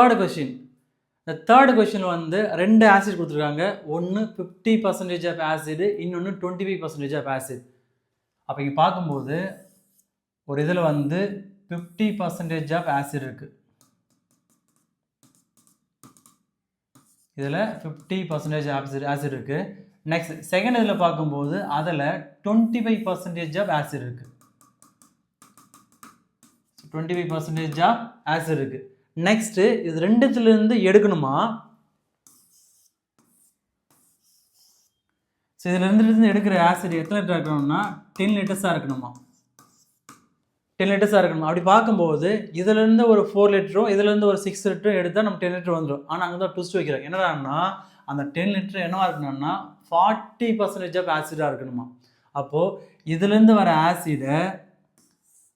Third question. இந்த third question வந்து 2 acid கொடுத்துருக்காங்க. ஒன்று 50% ஆஃப் ஆசிட், இன்னொன்று 25% ஆஃப் ஆசிட். அப்போ இங்கே பார்க்கும்போது ஒரு இதில் வந்து 50% ஆஃப் ஆசிட் இருக்கு. இதில் 50% ஆசிட் இருக்கு. நெக்ஸ்ட் செகண்ட் இதில் பார்க்கும்போது அதில் 25% ஆஃப் ஆசிட் இருக்கு. 25% ஆஃப் ஆசிட் இருக்கு. நெக்ஸ்ட் இது ரெண்டுத்திலிருந்து எடுக்கணுமா? ஸோ இதில் இருந்து எடுக்கிற ஆசிட் எத்தனை லிட்டர் இருக்கணும்னா 10 லிட்டர்ஸாக இருக்கணுமா? 10 லிட்டர்ஸாக இருக்கணுமா? அப்படி பார்க்கும்போது இதுலேருந்து ஒரு 4 லிட்டரும் இதுலேருந்து ஒரு 6 லிட்டரும் எடுத்தால் நம்ம 10 லிட்டர் வந்துடும். ஆனால் அங்கே தான் ட்விஸ்ட் வைக்கிறோம். என்னடான்னா அந்த 10 லிட்டர் என்னவா இருக்கணும்னா 40% ஆஃப் ஆசிடாக இருக்கணுமா? அப்போது இதுலேருந்து வர ஆசிடை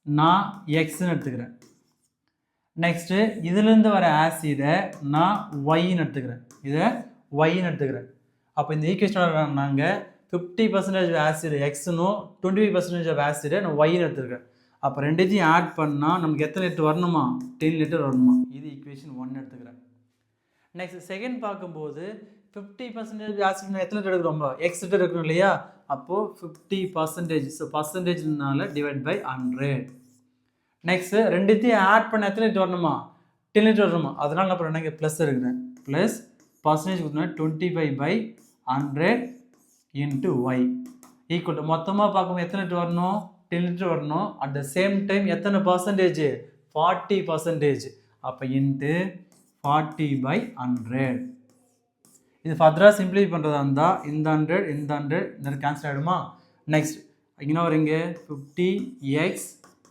நான் எக்ஸ்ன்னு எடுத்துக்கிறேன். நெக்ஸ்ட்டு இதுலேருந்து வர ஆசிடை நான் ஒய்ன்னு எடுத்துக்கிறேன். இதை ஒய்ன்னு எடுத்துக்கிறேன். அப்போ இந்த ஈக்குவேஷனோட நாங்கள் 50% ஆசிட் எக்ஸ்னும் 25% ஆஃப் ஆசிடை நான் ஒய்ன்னு எடுத்துருக்கேன். அப்போ ரெண்டுத்தையும் ஆட் பண்ணால் நமக்கு எத்தனை லிட்டர் வரணுமா? 10 லிட்டர் வரணுமா? இது ஈக்குவேஷன் 1 எடுத்துக்கிறேன். நெக்ஸ்ட் செகண்ட் பார்க்கும்போது 50% ஆசிட் எத்தனை லிட்டர் எடுக்கிறோம்? எக்ஸ் லிட்டர் எடுக்கணும் இல்லையா? அப்போது 50%. ஸோ பர்சன்டேஜ்னால டிவைட் பை 100. நெக்ஸ்ட் ரெண்டுத்தையும் ஆட் பண்ண எத்தனை லிட்டர் வரணுமா? 10 லிட்டர் வரணுமா? அதனால நான் அப்புறம் என்ன ப்ளஸ் எடுக்கிறேன். ப்ளஸ் பர்சன்டேஜ் கொடுத்தோன்னா 25/100 இன்ட்டு ஒய் ஈக்குவல் டு மொத்தமாக பார்க்கும்போது எத்தனை லிட்டர் வரணும்? 10 லிட்டர் வரணும். அட் த சேம் டைம் எத்தனை பர்சன்டேஜ்? 40%. அப்போ இன்ட்டு 40/100. இது ஃபர்தராக சிம்பிளை பண்ணுறதா இருந்தால் இந்த 100 இந்த 100 கேன்சல் ஆகிடுமா? நெக்ஸ்ட் இங்கே வரீங்க 50x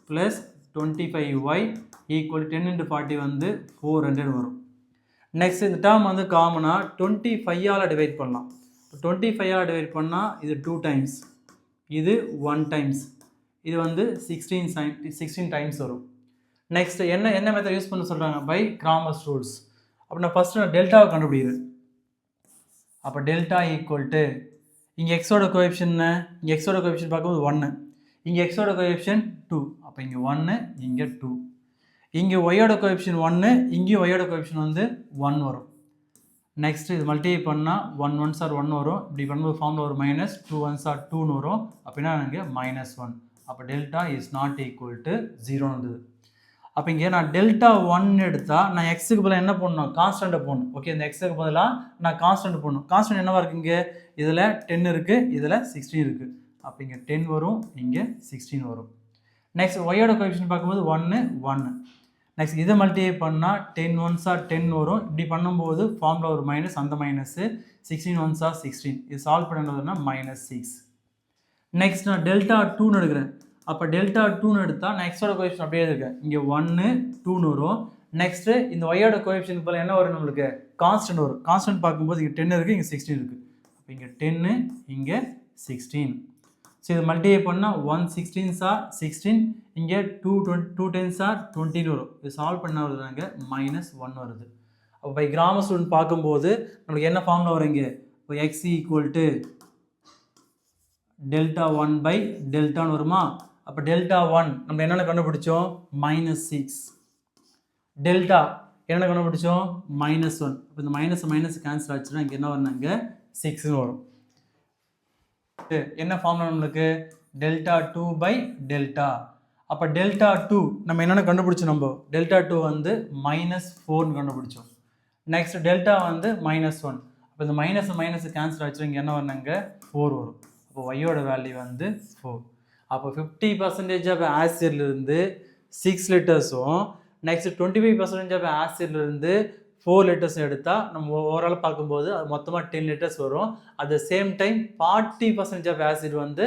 ப்ளஸ் 25y ஈக்குவல் 10 × 40 வந்து 400 வரும். நெக்ஸ்ட் இந்த டேர்ம் வந்து காமனாக 25ஆல் டிவைட் பண்ணலாம். 25ஆல் டிவைட் பண்ணால் இது 2 டைம்ஸ், இது 1 டைம்ஸ், இது வந்து 16 டைம்ஸ் வரும். நெக்ஸ்ட் என்ன மெத்தட் யூஸ் பண்ண சொல்கிறாங்க? By Cramer's rules. அப்போ நான் ஃபஸ்ட்டு நான் டெல்டாவை கண்டுபிடிக்கிறேன். அப்போ டெல்டா ஈக்குவல் டு இங்கே எக்ஸோட கோஎஃபிஷியன்ட் என்ன? இங்கே எக்ஸோட கோஎஃபிஷியன்ட் பார்க்கும்போது 1, இங்கே எக்ஸோட கோஎஃபிஷியன்ட் 2, அப்போ இங்கே 1 இங்கே 2. இங்கே ஒய்யோட கோஎஃபிஷியன்ட் 1, இங்கேயும் ஒய்யோட கோஎஃபிஷியன்ட் வந்து 1 வரும். நெக்ஸ்ட் இது மல்டிப்ளை பண்ணால் 1 1s are 1 வரும். இப்படி பண்ணும்போது ஃபார்மில் ஒரு மைனஸ் 2 1s are 2ன்னு வரும். அப்படின்னா எனக்கு -1. அப்போ delta is not equal to 0 இருந்தது. அப்போ இங்கே நான் டெல்டா 1 எடுத்தால் நான் எக்ஸுக்கு பதிலாக என்ன பண்ணணும்? கான்ஸ்டண்ட்டை போடணும். ஓகே, இந்த எக்ஸுக்கு பதிலாக நான் கான்ஸ்டன்ட் போடணும். கான்ஸ்டன்ட் என்னவா இருக்குது? இங்கே இதில் 10 இருக்குது, இதில் 16 இருக்குது. அப்போ இங்கே 10 வரும், இங்கே 16 வரும். நெக்ஸ்ட் ஒய்யோட கோஎஃபிஷியன்ட் பார்க்கும்போது 1 1. நெக்ஸ்ட் இதை மல்டிப்ளை பண்ணால் 10 1s are 10 வரும். இப்படி பண்ணும்போது ஃபார்மில் ஒரு மைனஸ், அந்த மைனஸு 16 1s are 16. இது சால்வ் பண்ணுறதுனா -6. நெக்ஸ்ட் நான் டெல்டா 2ன்னு எடுக்கிறேன். அப்போ டெல்டா 2ன்னு எடுத்தால் நான் எக்ஸோட கோஎஃபிஷியன்ட் அப்படியே இருக்கேன். இங்கே 1 2ன்னு வரும். நெக்ஸ்ட்டு இந்த ஒய்யோட கோஎஃபிஷியன்ட் போல் என்ன வரும்? நம்மளுக்கு கான்ஸ்டன்ட் வரும். கான்ஸ்டன்ட் பார்க்கும்போது இங்கே 10 இருக்குது, இங்கே 16 இருக்குது. அப்போ இங்கே 10 இங்கே 16. ஸோ இது மல்டிப்ளை பண்ணால் 1 16s are 16, இங்கே 2 10s are 20 வரும். இது சால்வ் பண்ண வருதுனாங்க -1 வருது. அப்போ பை கிராமர் ஸ்டூடெண்ட் பார்க்கும்போது நம்மளுக்கு என்ன ஃபார்மில் வரும்? இங்கே இப்போ எக்ஸ் ஈக்குவல் டு டெல்டா 1/டெல்டான்னு வருமா? அப்போ டெல்டா 1 நம்ம என்னென்ன கண்டுபிடிச்சோம்? -6. டெல்டா என்ன கண்டுபிடிச்சோம்? -1. இப்போ இந்த மைனஸ் கேன்சல் ஆச்சுன்னா இங்கே என்ன வரும்னாங்க 6ன்னு வரும். என்ன ஃபார்முலா நம்மளுக்கு? டெல்டா 2/டெல்டா. அப்போ டெல்டா 2 நம்ம என்னென்ன கண்டுபிடிச்சோம்? நம்ம டெல்டா 2 வந்து -4ன்னு கண்டுபிடிச்சோம். நெக்ஸ்ட் டெல்டா வந்து -1. அப்போ இந்த மைனஸ் கேன்சல் ஆச்சு, இங்கே என்ன வரும்னாங்க 4 வரும். அப்போ ஒய்யோட வேல்யூ வந்து 4. அப்போ 50% ஆஃப் ஆசிட்லேருந்து 6 லிட்டர்ஸும் நெக்ஸ்ட் 25% ஆஃப் ஆசிட்லேருந்து 4 லிட்டர்ஸ் எடுத்தால் நம்ம ஓவரால் பார்க்கும்போது அது மொத்தமாக 10 லிட்டர்ஸ் வரும். At the same time 40% of acid வந்து